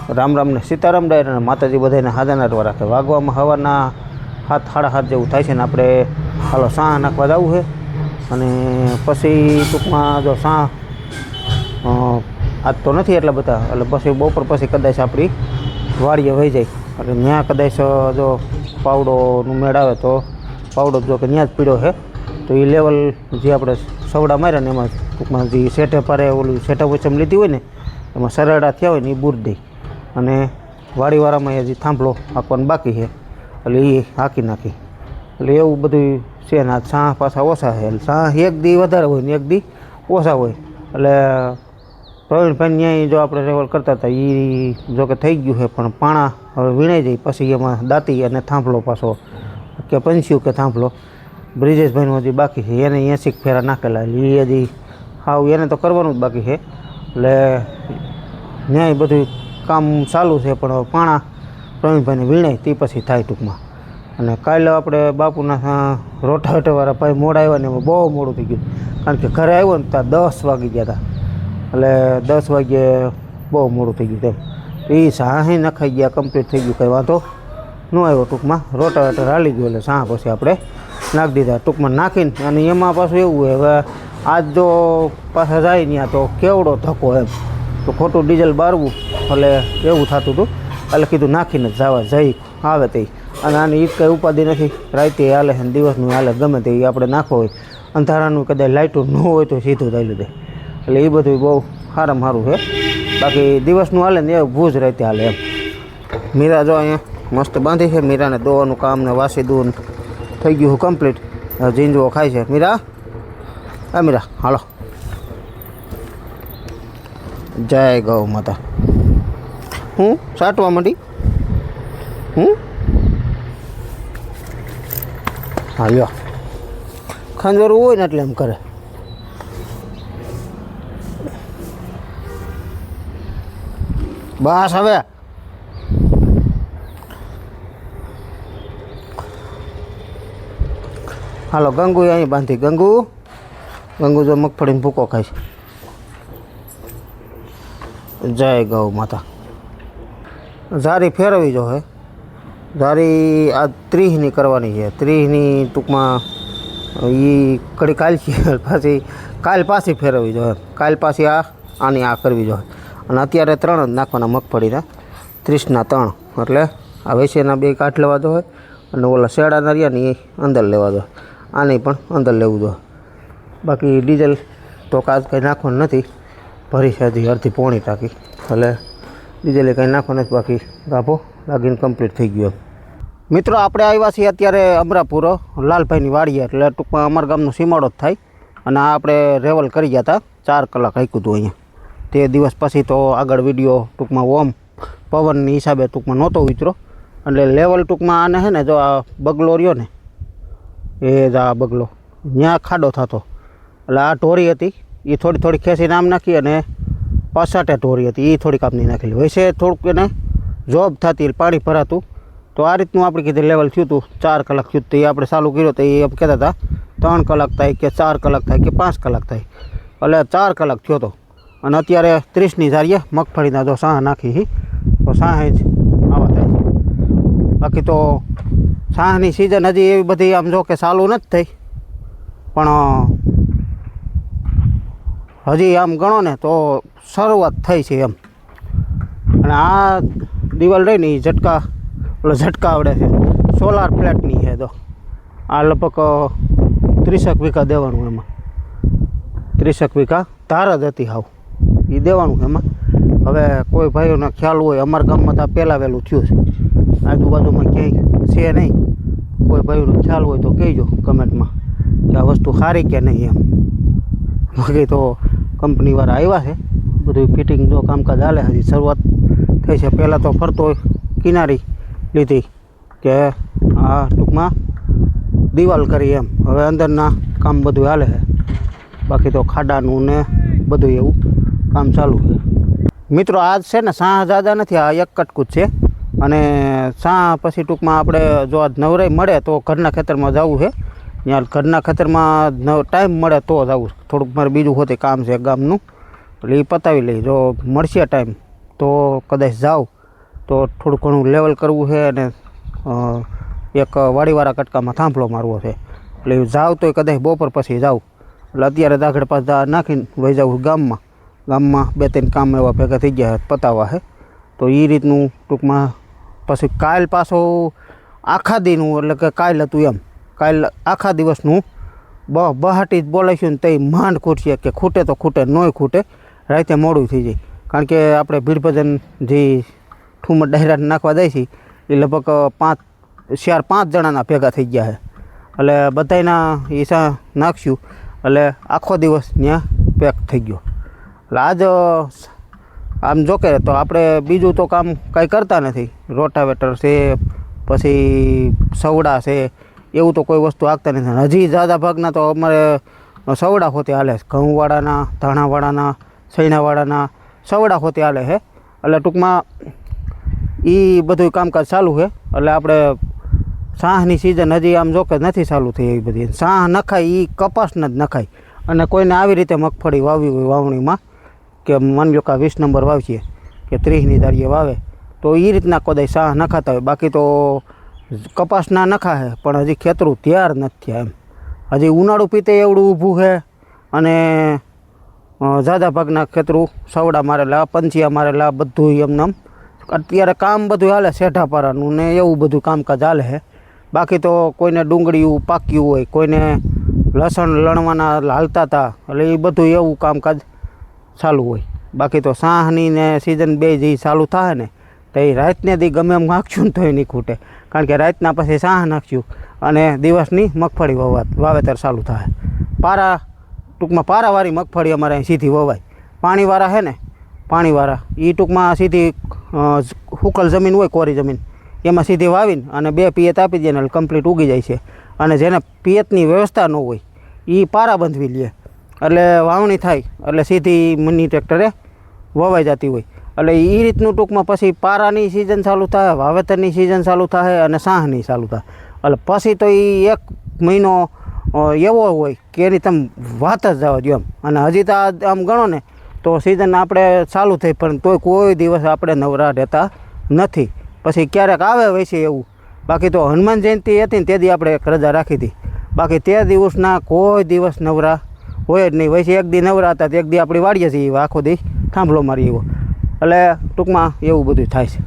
રામ રામ ને સીતારામ ડાયર અને માતાજી બધાને હાજર રાખે. વાગવામાં સવારના 7:30 જેવું થાય છે ને આપણે હાલો સાહ નાખવા જવું છે. અને પછી ટૂંકમાં જો સાહ આજ તો નથી એટલા બધા, એટલે પછી બપોર પછી કદાચ આપણી વાડીએ વહી જાય. એટલે ત્યાં કદાચ જો પાવડોનું મેળ આવે તો પાવડો જો કે ત્યાં જ પીડ્યો છે તો એ લેવલ જે આપણે સવડા માર્યા ને એમાં ટૂંકમાં જે સેટે પારે ઓલું સેટઅપ વચમ લીધી હોય ને એમાં સરડા થયા હોય ને એ બૂર દઈ. અને વાડીવાળામાં હજી થાંભલો હાંકવાનું બાકી છે એટલે એ હાંકી નાખી. એટલે એવું બધું છે ને. આ સાહ પાછા ઓછા છે એટલે સાહ એક દી વધારે હોય ને એક દી ઓછા હોય. એટલે પ્રવીણભાઈ ન્યાય જો આપણે રેવલ કરતા હતા એ જો કે થઈ ગયું છે, પણ પાણા હવે વીણાઈ જાય પછી એમાં દાંતી અને થાંભલો પાછો કે પંચ્યું કે થાંભલો બ્રિજેશભાઈનું હજી બાકી છે. એને 80 ફેરા નાખેલા એટલે એ હજી હાવ એને તો કરવાનું જ બાકી છે. એટલે ન્યાય બધું કામ ચાલુ છે, પણ પાણા પ્રવીણભાઈને વીણાય તે પછી થાય ટૂંકમાં. અને કાલે આપણે બાપુના રોટાવેટરવાળા ભાઈ મોડા આવ્યા ને એમાં બહુ મોડું થઈ ગયું, કારણ કે ઘરે આવ્યો ને ત્યાં 10 વાગી ગયા હતા. એટલે 10 વાગ્યે બહુ મોડું થઈ ગયું તેમ. તો એ સાહી નખાઈ ગયા, કમ્પ્લીટ થઈ ગયું, કંઈ વાંધો ન આવ્યો. ટૂંકમાં રોટાવેટર હાલી ગયું એટલે સાહ પછી આપણે નાખી દીધા ટૂંકમાં નાખીને. અને એમાં પાછું એવું હોય હવે આજ જો પાછા જાય ત્યાં તો કેવડો ધક્કો એમ, તો ખોટું ડીઝલ બારવું એટલે એવું થતું હતું. એટલે કીધું નાખીને જ જવા જઈ આવે તે. અને આની ઈદ કંઈ ઉપાધિ નથી, રાતે હાલે છે ને દિવસનું હાલે ગમે તે આપણે નાખવો હોય. અંધારાનું કદાચ લાઇટો ન હોય તો સીધું થઈ લીધે. એટલે એ બધું બહુ સારામાં સારું છે. બાકી દિવસનું હાલે ને એવું ભૂજ રાતે હાલે એમ. મીરા જો અહીંયા મસ્ત બાંધી છે. મીરાને દોવાનું કામ ને વાસી દૂન થઈ ગયું કમ્પ્લીટ. ઝીંજવો ખાય છે. મીરા હા મીરા હાલો. જય ગૌ માતા. હું સાટવા માંડી હા લ્યો. ખાંજવારું હોય ને એટલે એમ કરે. બસ હવે હાલો. ગંગુ અહીં બાંધી. ગંગુ જો મગફળીને ભૂકો ખાય છે. જય ગૌ માતા. ઝારી ફેરવી જો હે. ઝારી આ 30ની કરવાની છે. 30ની ટૂંકમાં એ કડી કાલ છે પાછી કાલ પાછી ફેરવી જો. કાલ પાછી આની આ કરવી જોઈએ. અને અત્યારે 3 જ નાખવાના મગફળીના 30ના 3. એટલે આ વૈસેના 2 કાઠ લેવા દો હોય અને ઓલા શેડાના રહ્યા ને એ અંદર લેવા દો. આને પણ અંદર લેવું જોઈએ. બાકી ડીઝલ તો કાજ કંઈ નાખવાનું નથી. ભરી છે હજી અડધી પોણી ટાંકી. એટલે ડીઝલે કંઈ નાખવાનું નથી. બાકી ગાભો લાગીને કમ્પ્લીટ થઈ ગયો. મિત્રો આપણે આવ્યા છીએ અત્યારે અમરાપુર લાલભાઈની વાડીએ. એટલે ટૂંકમાં અમારા ગામનો સીમાડો જ થાય. અને આ આપણે રેવલ કરી ગયા હતા. 4 કલાક હાંક્યું હતું અહીંયા. તે દિવસ પછી તો આગળ વિડીયો ટૂંકમાં ઓમ પવનની હિસાબે ટૂંકમાં નહોતો ઉતરો. એટલે લેવલ ટૂંકમાં આને છે ને જો આ બગલો રહ્યો ને એ જ આ બગલો ત્યાં ખાડો થતો. એટલે આ ઢોરી હતી એ થોડી ખેંચીને આમ નાખી અને પાછાટે ઢોરી હતી એ થોડીક આમની નાખેલી. વૈસે થોડુંક એને જોબ થતી પાણી ભરાતું. તો આ રીતનું આપણે કીધું લેવલ થયું હતું. 4 કલાક થયું તો એ આપણે ચાલુ કર્યો તો એ કહેતા હતા 3 કલાક થાય કે 4 કલાક થાય કે 5 કલાક થાય. એટલે 4 કલાક થયો હતો. અને અત્યારે 30ની ધારીએ મગફળીના જો સાહ નાખી તો સાહ જ આવા થાય છે. બાકી તો સાહની સિઝન હજી એવી બધી આમ જો કે ચાલુ નથી થઈ, પણ હજી આમ ગણો ને તો શરૂઆત થઈ છે એમ. અને આ દિવાલ રહી ને એ ઝટકા આવડે છે. સોલાર પ્લેટની છે. તો આ લગભગ 30 વીઘા દેવાનું. એમાં 30 વીઘા ધાર જ હતી હાવ એ દેવાનું એમાં. હવે કોઈ ભાઈઓને ખ્યાલ હોય, અમારા ગામમાં તો પહેલાં વહેલું થયું છે. આજુબાજુમાં ક્યાંય છે નહીં. કોઈ ભાઈઓને ખ્યાલ હોય તો કહેજો કમેન્ટમાં કે આ વસ્તુ સારી કે નહીં એમ. બાકી તો કંપનીવાળા આવ્યા છે, બધું ફિટિંગ જો કામકાજ હાલે. હજી શરૂઆત થઈ છે. પહેલાં તો ફરતો કિનારી લીધી કે આ ટૂંકમાં દિવાલ કરી એમ. હવે અંદરના કામ બધું હાલે છે. બાકી તો ખાડાનું ને બધું એવું કામ ચાલુ છે. મિત્રો આજ છે ને સાહ જાજા નથી, આ એક કટકું જ છે. અને સાહ પછી ટૂંકમાં આપણે જો આજ નવરાઈ મળે તો ઘરના ખેતરમાં જવું છે. ત્યાં ઘરના ખેતરમાં ટાઈમ મળે તો જવું. થોડુંક મારે બીજું હોતે કામ છે ગામનું, એટલે એ પતાવી લઈ. જો મળશે ટાઈમ તો કદાચ જાઉં. તો થોડું ઘણું લેવલ કરવું છે અને એક વાડીવાળા કટકામાં થાંભલો મારવો છે. એટલે જાવ તોય કદાચ બપોર પછી જાઉં. એટલે અત્યારે દાખડ પાસ નાખીને વહી જાઉં ગામમાં. ગામમાં 2-3 કામ એવા ભેગા થઈ ગયા પતાવવા છે. તો એ રીતનું ટૂંકમાં પછી કાલ પાછો આખા દીનું, એટલે કે કાલ હતું એમ, કાલ આખા દિવસનું બહાટી જ બોલાવીશું ને તે માંડ ખૂટશે કે ખૂટે તો ખૂટે, નોય ખૂટે, રાતે મોડું થઈ જાય. કારણ કે આપણે ભીડ ભજન જે ઠુમર ડાયરા નાખવા જાય છે એ લગભગ 4-5 જણાના ભેગા થઈ ગયા છે. એટલે બધાના હિસ્સા નાખશું એટલે આખો દિવસ ત્યાં પેક થઈ ગયો. એટલે આજ આમ જોકે તો આપણે બીજું તો કામ કાંઈ કરતા નથી. રોટાવેટર છે, પછી સવડા છે, એવું તો કોઈ વસ્તુ આગતા નથી. હજી ઝાઝા ભાગના તો અમારે સવડા હોતે હાલે છે. ઘઉંવાળાના, ધાણાવાળાના, સૈણાવાળાના સવડા હોતે હાલે છે. એટલે ટૂંકમાં એ બધું કામકાજ ચાલુ છે. એટલે આપણે સાહની સિઝન હજી આમ જોકે નથી ચાલુ થઈ એવી બધી. સાહ નખાય એ કપાસને જ નખાય. અને કોઈને આવી રીતે મગફળી વાવી હોય વાવણીમાં, કે માની લો કે 20 નંબર વાવશે કે 30ની દાળીએ વાવે, તો એ રીતના કદાચ સાહ નખાતા હોય. બાકી તો કપાસના નખાશે પણ હજી ખેતરું તૈયાર નથી થયા એમ. હજી ઉનાળું પીતે એવડું ઊભું છે. અને ઝાઝા ભાગના ખેતરું સવડા મારેલા, પંચિયા મારેલા, બધું એમને અત્યારે કામ બધું હાલે શેઢાપારાનું ને એવું બધું કામકાજ હાલે છે. બાકી તો કોઈને ડુંગળીયું પાક્યું હોય, કોઈને લસણ લણવાના હાલતા હતા, એટલે એ બધું એવું કામકાજ ચાલુ હોય. બાકી તો સાહની ને સિઝન 2 જે ચાલુ થાય ને, તો એ રાતને દી ગમે એમ નાખશું ને તોય નહીં ખૂટે. કારણ કે રાતના પછી સાહ નાખશું અને દિવસની મગફળી વાવેતર ચાલુ થાય. ટૂંકમાં પારાવાળી મગફળી અમારે અહીં સીધી વવાય. પાણીવાળા છે ને, પાણીવાળા એ ટૂંકમાં સીધી હુકલ જમીન હોય, કોરી જમીન, એમાં સીધી વાવીને અને 2 પિયત આપી દે ને એટલે કમ્પ્લીટ ઉગી જાય છે. અને જેને પિયતની વ્યવસ્થા ન હોય એ પારા બંધવી લે, એટલે વાવણી થાય એટલે સીધી મિની ટ્રેક્ટરે વવાઈ જતી હોય. એટલે એ રીતનું ટૂંકમાં પછી પારાની સિઝન ચાલુ થાય, વાવેતરની સિઝન ચાલુ થાય અને સાહની ચાલુ થાય. એટલે પછી તો એ 1 મહિનો એવો હોય કે એની તમે વાત જ જવા દો એમ. અને હજી તો આમ ગણો ને તો સિઝન આપણે ચાલુ થઈ પણ તોય કોઈ દિવસ આપણે નવરા રહેતા નથી. પછી ક્યારેક આવે હોય છે એવું. બાકી તો હનુમાન જયંતિ હતી ને તે દી આપણે એક રજા રાખી હતી. બાકી તે દિવસના કોઈ દિવસ નવરા હોય જ નહીં. વૈસે 1 દી નવરા હતા, 1 દી આપણી વાડીએ છીએ, આખો દી થાંભલો મારી એવો. એટલે ટૂંકમાં એવું બધું થાય છે.